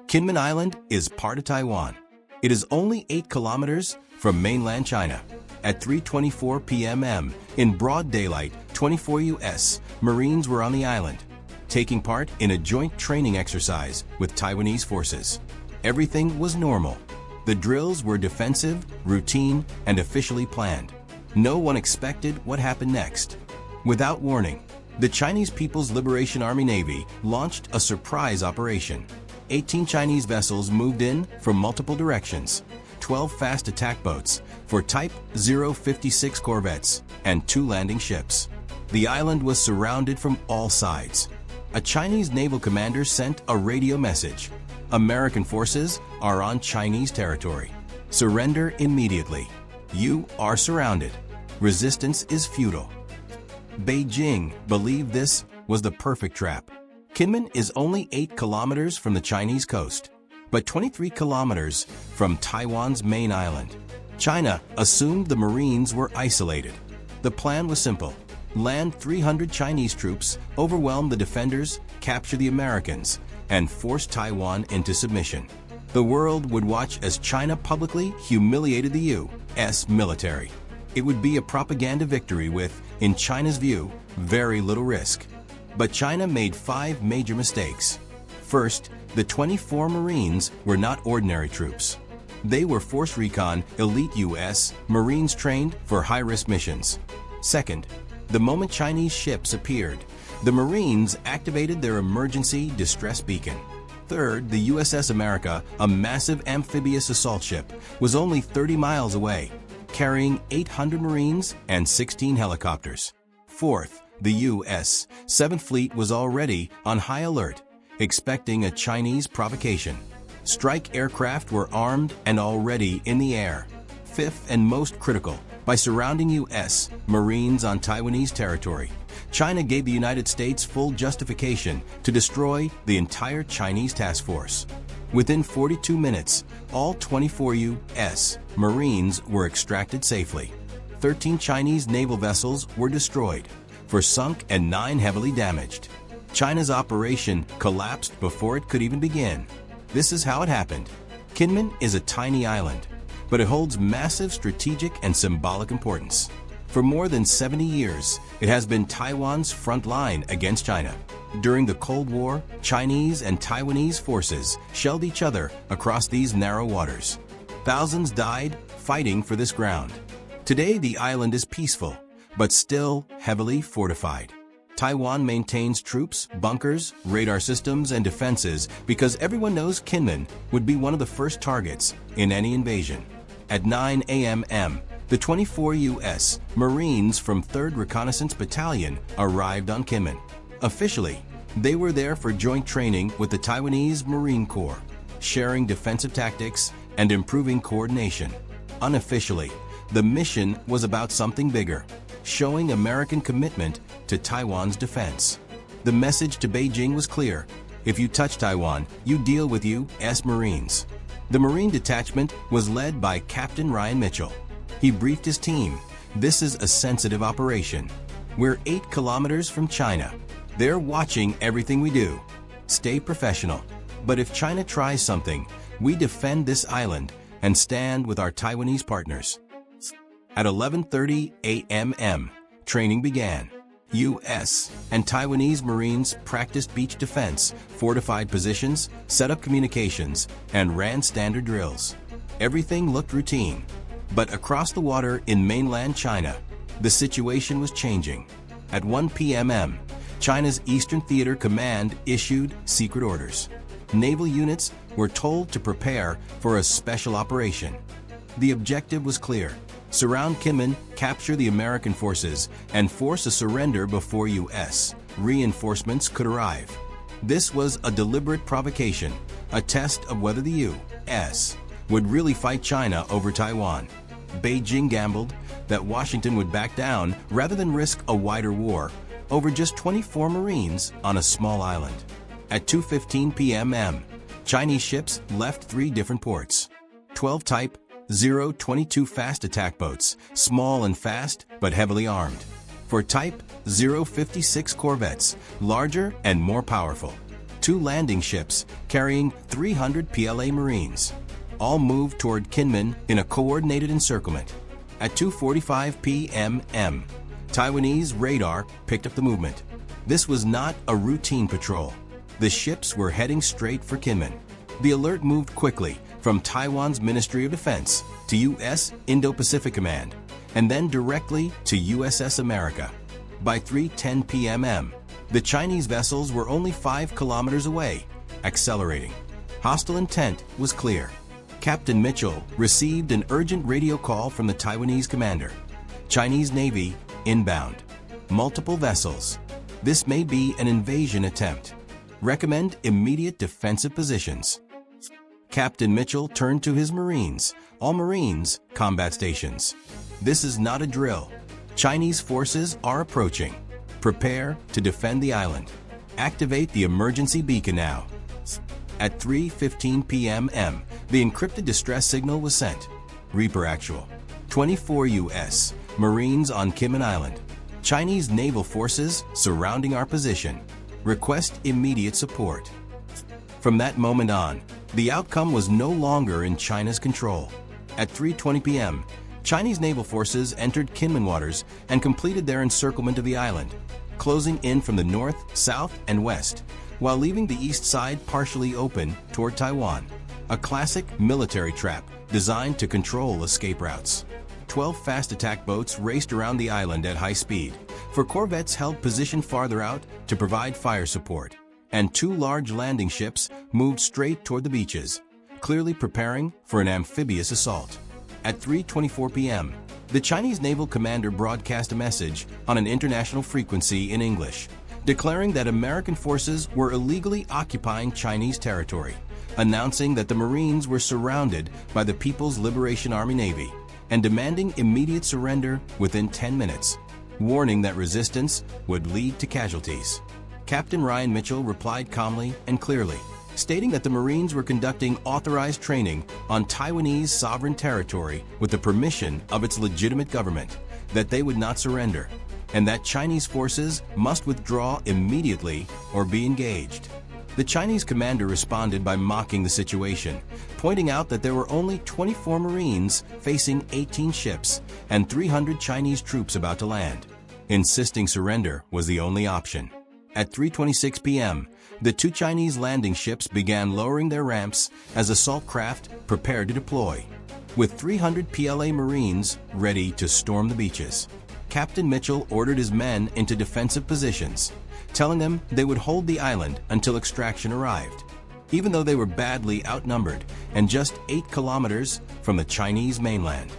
Kinmen Island is part of Taiwan. It is only 8 kilometers from mainland China. At 3:24 p.m. in broad daylight, 24 U.S. Marines were on the island, taking part in a joint training exercise with Taiwanese forces. Everything was normal. The drills were defensive, routine, and officially planned. No one expected what happened next. Without warning, the Chinese People's Liberation Army Navy launched a surprise operation. 18 Chinese vessels moved in from multiple directions, 12 fast attack boats for Type 056 corvettes, and 2 landing ships. The island was surrounded from all sides. A Chinese naval commander sent a radio message. American forces are on Chinese territory. Surrender immediately. You are surrounded. Resistance is futile. Beijing believed this was the perfect trap. Kinmen is only 8 kilometers from the Chinese coast, but 23 kilometers from Taiwan's main island. China assumed the Marines were isolated. The plan was simple: land 300 Chinese troops, overwhelm the defenders, capture the Americans, and force Taiwan into submission. The world would watch as China publicly humiliated the U.S. military. It would be a propaganda victory with, in China's view, very little risk. But China made 5 major mistakes. First, the 24 Marines were not ordinary troops. They were force recon elite U.S. Marines trained for high-risk missions. Second, the moment Chinese ships appeared, the Marines activated their emergency distress beacon. Third, the USS America, a massive amphibious assault ship, was only 30 miles away, carrying 800 Marines and 16 helicopters. Fourth, the U.S. 7th Fleet was already on high alert, expecting a Chinese provocation. Strike aircraft were armed and already in the air. Fifth, and most critical, by surrounding U.S. Marines on Taiwanese territory, China gave the United States full justification to destroy the entire Chinese task force. Within 42 minutes, all 24 U.S. Marines were extracted safely. 13 Chinese naval vessels were destroyed, 4 sunk and 9 heavily damaged. China's operation collapsed before it could even begin. This is how it happened. Kinmen is a tiny island, but it holds massive strategic and symbolic importance. For more than 70 years, it has been Taiwan's front line against China. During the Cold War, Chinese and Taiwanese forces shelled each other across these narrow waters. Thousands died fighting for this ground. Today, the island is peaceful, but still heavily fortified. Taiwan maintains troops, bunkers, radar systems, and defenses because everyone knows Kinmen would be one of the first targets in any invasion. At 9 a.m., the 24 U.S. Marines from 3rd Reconnaissance Battalion arrived on Kinmen. Officially, they were there for joint training with the Taiwanese Marine Corps, sharing defensive tactics and improving coordination. Unofficially, the mission was about something bigger: showing American commitment to Taiwan's defense. The message to Beijing was clear: if you touch Taiwan, you deal with U.S. Marines. The Marine detachment was led by Captain Ryan Mitchell. He briefed his team: this is a sensitive operation. We're 8 kilometers from China. They're watching everything we do. Stay professional. But if China tries something, we defend this island and stand with our Taiwanese partners. At 11:30 a.m., training began. U.S. and Taiwanese Marines practiced beach defense, fortified positions, set up communications, and ran standard drills. Everything looked routine. But across the water in mainland China, the situation was changing. At 1 p.m., China's Eastern Theater Command issued secret orders. Naval units were told to prepare for a special operation. The objective was clear: surround Kinmen, capture the American forces, and force a surrender before U.S. reinforcements could arrive. This was a deliberate provocation, a test of whether the U.S. would really fight China over Taiwan. Beijing gambled that Washington would back down rather than risk a wider war over just 24 Marines on a small island. At 2:15 p.m., Chinese ships left 3 different ports. 12 Type 022 fast attack boats, small and fast but heavily armed. For Type 056 corvettes, larger and more powerful. 2 landing ships carrying 300 PLA Marines. All moved toward Kinmen in a coordinated encirclement. At 2:45 p.m. Taiwanese radar picked up the movement. This was not a routine patrol. The ships were heading straight for Kinmen. The alert moved quickly from Taiwan's Ministry of Defense to U.S. Indo-Pacific Command, and then directly to USS America. By 3:10 p.m., the Chinese vessels were only 5 kilometers away, accelerating. Hostile intent was clear. Captain Mitchell received an urgent radio call from the Taiwanese commander. Chinese Navy inbound. Multiple vessels. This may be an invasion attempt. Recommend immediate defensive positions. Captain Mitchell turned to his Marines. All Marines, combat stations. This is not a drill. Chinese forces are approaching. Prepare to defend the island. Activate the emergency beacon now. At 3:15 p.m., the encrypted distress signal was sent. Reaper actual. 24 U.S. Marines on Kinmen Island. Chinese naval forces surrounding our position. Request immediate support. From that moment on, the outcome was no longer in China's control. At 3:20 p.m., Chinese naval forces entered Kinmen waters and completed their encirclement of the island, closing in from the north, south, and west, while leaving the east side partially open toward Taiwan. A classic military trap designed to control escape routes. 12 fast attack boats raced around the island at high speed, for corvettes held position farther out to provide fire support, and 2 large landing ships moved straight toward the beaches, clearly preparing for an amphibious assault. At 3:24 p.m., the Chinese naval commander broadcast a message on an international frequency in English, declaring that American forces were illegally occupying Chinese territory, announcing that the Marines were surrounded by the People's Liberation Army Navy, and demanding immediate surrender within 10 minutes, warning that resistance would lead to casualties. Captain Ryan Mitchell replied calmly and clearly, stating that the Marines were conducting authorized training on Taiwanese sovereign territory with the permission of its legitimate government, that they would not surrender, and that Chinese forces must withdraw immediately or be engaged. The Chinese commander responded by mocking the situation, pointing out that there were only 24 Marines facing 18 ships and 300 Chinese troops about to land. Insisting surrender was the only option. At 3:26 p.m., the 2 Chinese landing ships began lowering their ramps as assault craft prepared to deploy, with 300 PLA Marines ready to storm the beaches. Captain Mitchell ordered his men into defensive positions, telling them they would hold the island until extraction arrived, even though they were badly outnumbered and just 8 kilometers from the Chinese mainland.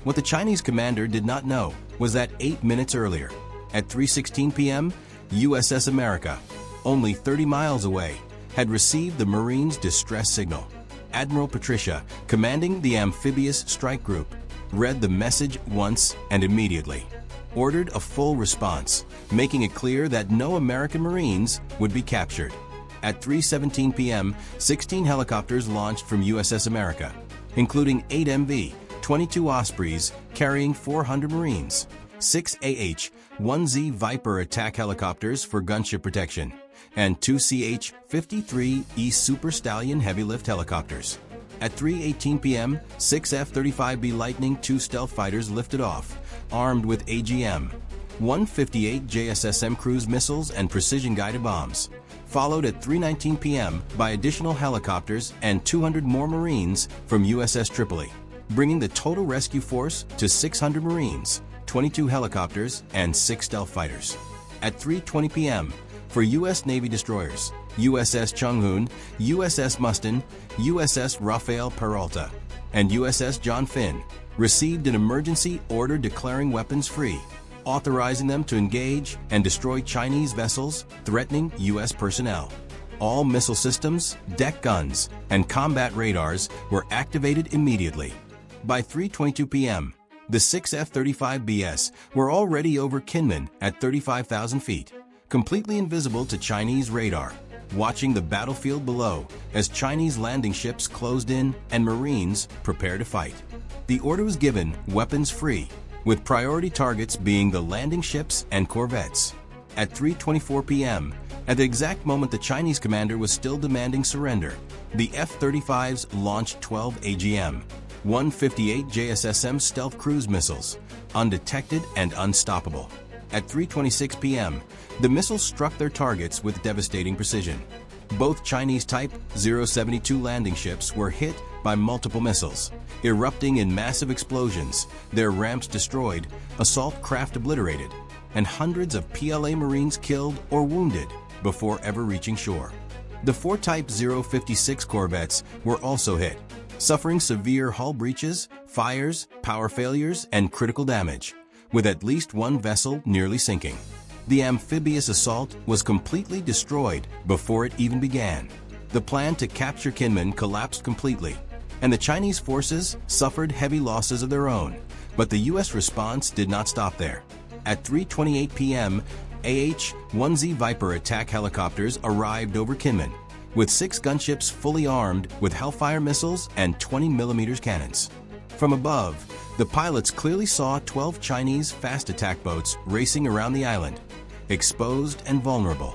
What the Chinese commander did not know was that 8 minutes earlier, at 3:16 p.m., USS America, only 30 miles away, had received the Marines' distress signal. Admiral Patricia, commanding the amphibious strike group, read the message once and immediately ordered a full response, making it clear that no American Marines would be captured. At 3:17 p.m., 16 helicopters launched from USS America, including 8 MV, 22 Ospreys carrying 400 Marines, 6 AH-1Z Viper attack helicopters for gunship protection, and 2 CH-53E Super Stallion heavy lift helicopters. At 3:18 p.m., 6 F-35B Lightning II stealth fighters lifted off, armed with AGM-158 JSSM cruise missiles and precision-guided bombs, followed at 3:19 p.m. by additional helicopters and 200 more Marines from USS Tripoli, bringing the total rescue force to 600 Marines, 22 helicopters, and 6 stealth fighters. At 3:20 p.m., for U.S. Navy destroyers, USS Chunghoon, USS Mustin, USS Rafael Peralta, and USS John Finn, received an emergency order declaring weapons free, authorizing them to engage and destroy Chinese vessels threatening U.S. personnel. All missile systems, deck guns, and combat radars were activated immediately. By 3:22 p.m., the 6 F-35Bs were already over Kinmen at 35,000 feet, completely invisible to Chinese radar, watching the battlefield below as Chinese landing ships closed in and Marines prepared to fight. The order was given weapons free, with priority targets being the landing ships and corvettes. At 3:24 p.m., at the exact moment the Chinese commander was still demanding surrender, the F-35s launched 12 AGM-158 JSSM stealth cruise missiles, undetected and unstoppable. At 3:26 p.m., the missiles struck their targets with devastating precision. Both Chinese Type 072 landing ships were hit by multiple missiles, erupting in massive explosions, their ramps destroyed, assault craft obliterated, and hundreds of PLA Marines killed or wounded before ever reaching shore. The 4 Type 056 corvettes were also hit, suffering severe hull breaches, fires, power failures, and critical damage, with at least one vessel nearly sinking. The amphibious assault was completely destroyed before it even began. The plan to capture Kinmen collapsed completely, and the Chinese forces suffered heavy losses of their own, but the U.S. response did not stop there. At 3:28 p.m., AH-1Z Viper attack helicopters arrived over Kinmen, with 6 gunships fully armed with Hellfire missiles and 20mm cannons. From above, the pilots clearly saw 12 Chinese fast attack boats racing around the island, exposed and vulnerable.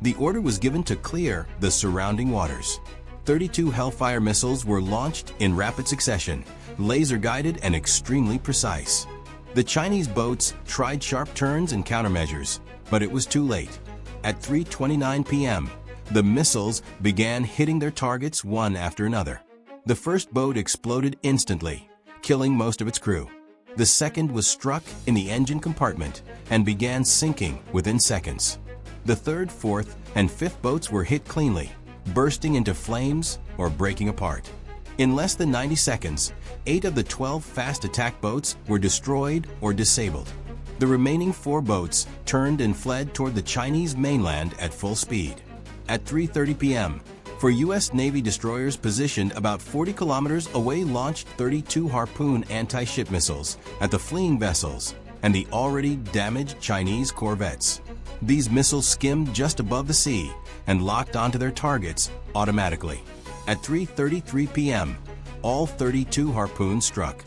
The order was given to clear the surrounding waters. 32 Hellfire missiles were launched in rapid succession, laser-guided and extremely precise. The Chinese boats tried sharp turns and countermeasures, but it was too late. At 3:29 p.m., the missiles began hitting their targets one after another. The first boat exploded instantly, killing most of its crew. The second was struck in the engine compartment and began sinking within seconds. The third, fourth, and fifth boats were hit cleanly, bursting into flames or breaking apart. In less than 90 seconds, 8 of the 12 fast attack boats were destroyed or disabled. The remaining 4 boats turned and fled toward the Chinese mainland at full speed. At 3:30 p.m., 4 U.S. Navy destroyers positioned about 40 kilometers away launched 32 Harpoon anti-ship missiles at the fleeing vessels and the already damaged Chinese corvettes. These missiles skimmed just above the sea and locked onto their targets automatically. At 3:33 p.m., all 32 Harpoons struck.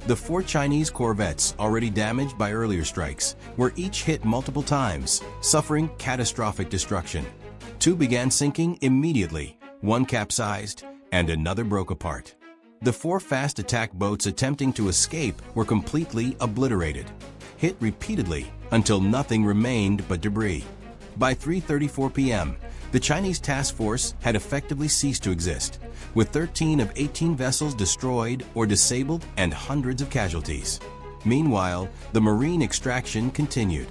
The 4 Chinese corvettes, already damaged by earlier strikes, were each hit multiple times, suffering catastrophic destruction. 2 began sinking immediately, 1 capsized, and another broke apart. The 4 fast attack boats attempting to escape were completely obliterated, hit repeatedly until nothing remained but debris. By 3:34 p.m., the Chinese task force had effectively ceased to exist, with 13 of 18 vessels destroyed or disabled and hundreds of casualties. Meanwhile, the Marine extraction continued.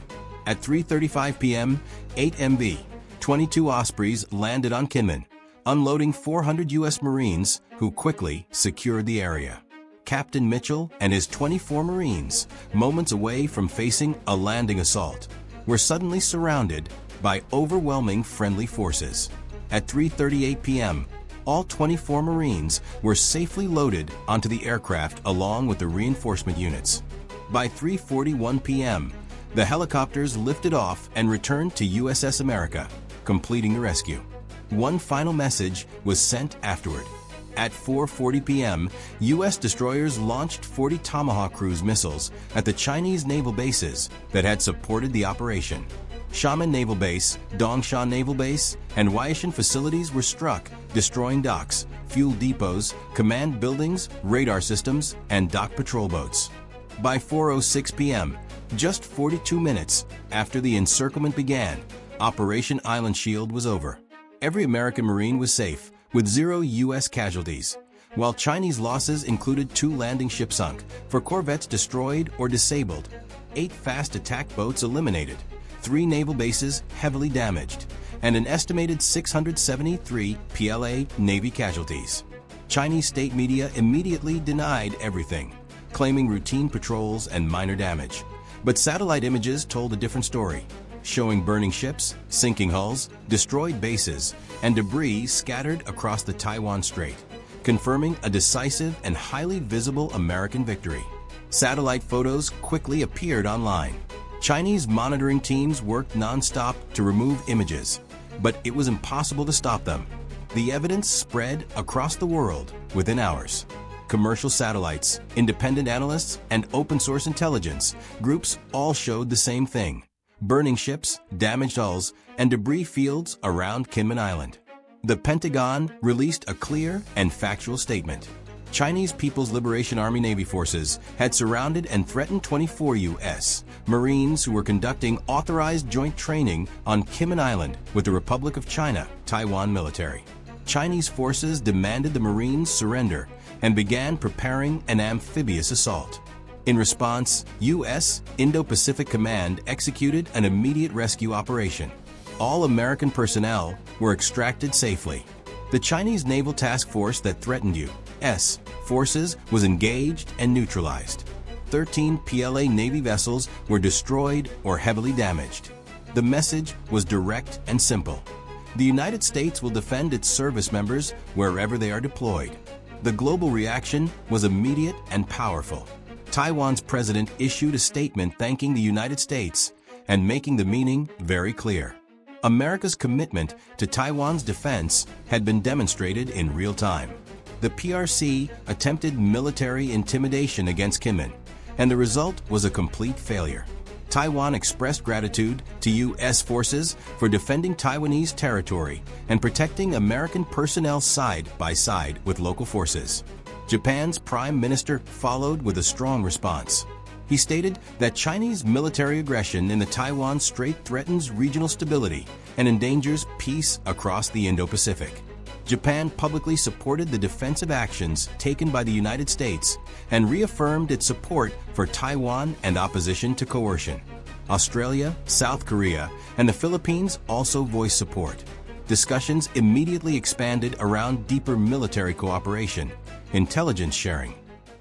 At 3:35 p.m., 8 MV-22 Ospreys landed on Kinmen, unloading 400 U.S. Marines who quickly secured the area. Captain Mitchell and his 24 Marines, moments away from facing a landing assault, were suddenly surrounded by overwhelming friendly forces. At 3:38 p.m., all 24 Marines were safely loaded onto the aircraft along with the reinforcement units. By 3:41 p.m., the helicopters lifted off and returned to USS America, completing the rescue. One final message was sent afterward. At 4:40 p.m., U.S. destroyers launched 40 Tomahawk cruise missiles at the Chinese naval bases that had supported the operation. Xiamen Naval Base, Dongshan Naval Base, and Huaishan facilities were struck, destroying docks, fuel depots, command buildings, radar systems, and dock patrol boats. By 4:06 p.m., just 42 minutes after the encirclement began, Operation Island Shield was over. Every American Marine was safe, with 0 U.S. casualties, while Chinese losses included 2 landing ships sunk, 4 corvettes destroyed or disabled, 8 fast attack boats eliminated, 3 naval bases heavily damaged, and an estimated 673 PLA Navy casualties. Chinese state media immediately denied everything, claiming routine patrols and minor damage. But satellite images told a different story, showing burning ships, sinking hulls, destroyed bases, and debris scattered across the Taiwan Strait, confirming a decisive and highly visible American victory. Satellite photos quickly appeared online. Chinese monitoring teams worked non-stop to remove images, but it was impossible to stop them. The evidence spread across the world within hours. Commercial satellites, independent analysts, and open-source intelligence groups all showed the same thing. burning ships, damaged hulls, and debris fields around Kinmen Island. The Pentagon released a clear and factual statement. Chinese People's Liberation Army Navy forces had surrounded and threatened 24 U.S. Marines who were conducting authorized joint training on Kinmen Island with the Republic of China, Taiwan military. Chinese forces demanded the Marines surrender and began preparing an amphibious assault. In response, U.S. Indo-Pacific Command executed an immediate rescue operation. All American personnel were extracted safely. The Chinese naval task force that threatened U.S. forces was engaged and neutralized. 13 PLA Navy vessels were destroyed or heavily damaged. The message was direct and simple. The United States will defend its service members wherever they are deployed. The global reaction was immediate and powerful. Taiwan's president issued a statement thanking the United States and making the meaning very clear. America's commitment to Taiwan's defense had been demonstrated in real time. The PRC attempted military intimidation against Kinmen, and the result was a complete failure. Taiwan expressed gratitude to U.S. forces for defending Taiwanese territory and protecting American personnel side by side with local forces. Japan's Prime Minister followed with a strong response. He stated that Chinese military aggression in the Taiwan Strait threatens regional stability and endangers peace across the Indo-Pacific. Japan publicly supported the defensive actions taken by the United States and reaffirmed its support for Taiwan and opposition to coercion. Australia, South Korea, and the Philippines also voiced support. Discussions immediately expanded around deeper military cooperation, intelligence sharing,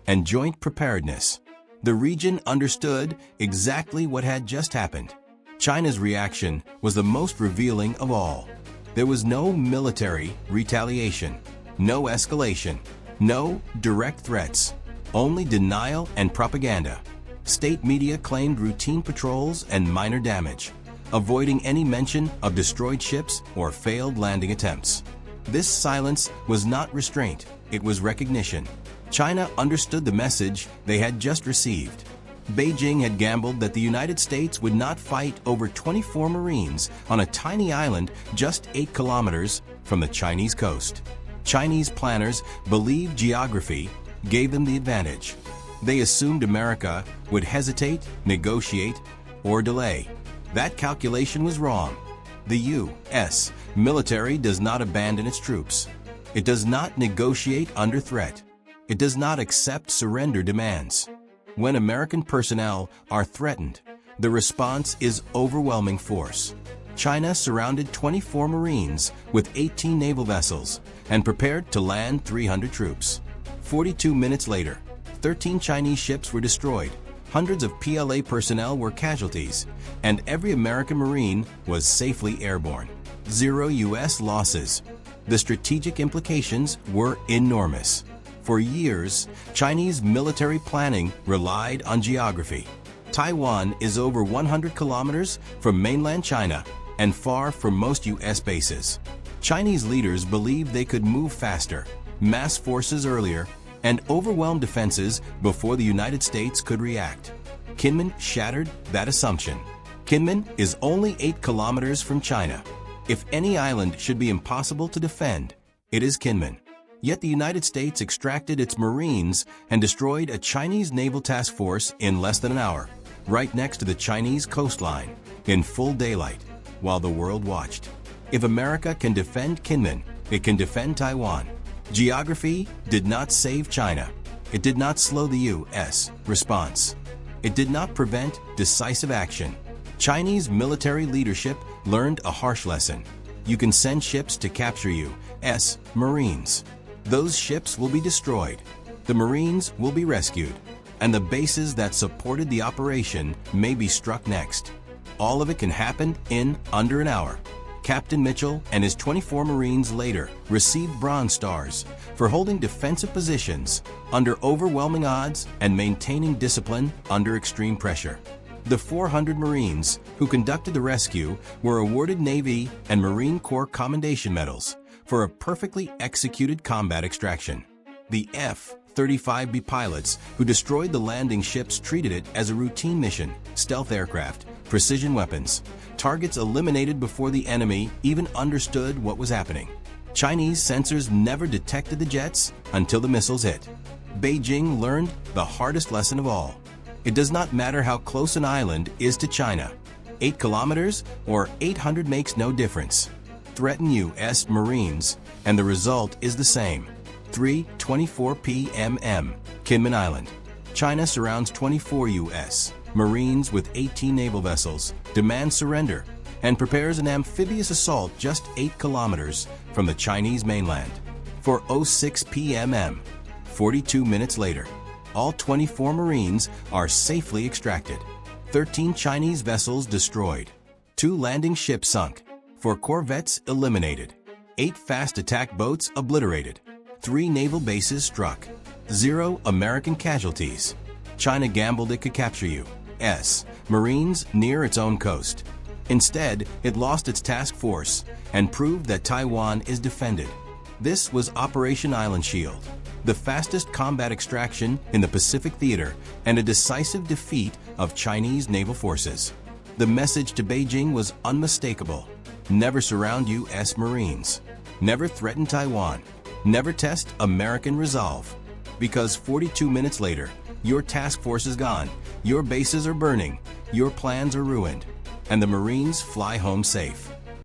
and joint preparedness. The region understood exactly what had just happened. China's reaction was the most revealing of all. There was no military retaliation, no escalation, no direct threats, only denial and propaganda. State media claimed routine patrols and minor damage, avoiding any mention of destroyed ships or failed landing attempts. This silence was not restraint, it was recognition. China understood the message they had just received. Beijing had gambled that the United States would not fight over 24 Marines on a tiny island just 8 kilometers from the Chinese coast. Chinese planners believed geography gave them the advantage. They assumed America would hesitate, negotiate, or delay. That calculation was wrong. The U.S. military does not abandon its troops. It does not negotiate under threat. It does not accept surrender demands. When American personnel are threatened, the response is overwhelming force. China surrounded 24 Marines with 18 naval vessels and prepared to land 300 troops. 42 minutes later, 13 Chinese ships were destroyed, hundreds of PLA personnel were casualties, and every American Marine was safely airborne. 0 U.S. losses. The strategic implications were enormous. For years, Chinese military planning relied on geography. Taiwan is over 100 kilometers from mainland China and far from most U.S. bases. Chinese leaders believed they could move faster, mass forces earlier, and overwhelm defenses before the United States could react. Kinmen shattered that assumption. Kinmen is only 8 kilometers from China. If any island should be impossible to defend, it is Kinmen. Yet the United States extracted its Marines and destroyed a Chinese naval task force in less than an hour, right next to the Chinese coastline, in full daylight, while the world watched. If America can defend Kinmen, it can defend Taiwan. Geography did not save China. It did not slow the U.S. response. It did not prevent decisive action. Chinese military leadership learned a harsh lesson. You can send ships to capture U.S. Marines. Those ships will be destroyed. The Marines will be rescued. And the bases that supported the operation may be struck next. All of it can happen in under an hour. Captain Mitchell and his 24 Marines later received Bronze Stars for holding defensive positions under overwhelming odds and maintaining discipline under extreme pressure. The 400 Marines who conducted the rescue were awarded Navy and Marine Corps Commendation Medals for a perfectly executed combat extraction. The F-35B pilots who destroyed the landing ships treated it as a routine mission, stealth aircraft, precision weapons, targets eliminated before the enemy even understood what was happening. Chinese sensors never detected the jets until the missiles hit. Beijing learned the hardest lesson of all. It does not matter how close an island is to China. 8 kilometers or 800 makes no difference. Threaten U.S. Marines, and the result is the same. 3:24 p.m. Kinmen Island. China surrounds 24 U.S. Marines with 18 naval vessels, demands surrender, and prepares an amphibious assault just 8 kilometers from the Chinese mainland. 4:06 p.m. 42 minutes later, all 24 Marines are safely extracted. 13 Chinese vessels destroyed. 2 landing ships sunk. 4 corvettes eliminated. 8 fast attack boats obliterated. 3 naval bases struck. 0 American casualties. China gambled it could capture U.S. Marines near its own coast. Instead, it lost its task force and proved that Taiwan is defended. This was Operation Island Shield, the fastest combat extraction in the Pacific theater and a decisive defeat of Chinese naval forces. The message to Beijing was unmistakable. Never surround U.S. Marines. Never threaten Taiwan. Never test American resolve. Because 42 minutes later, your task force is gone, your bases are burning, your plans are ruined, and the Marines fly home safe.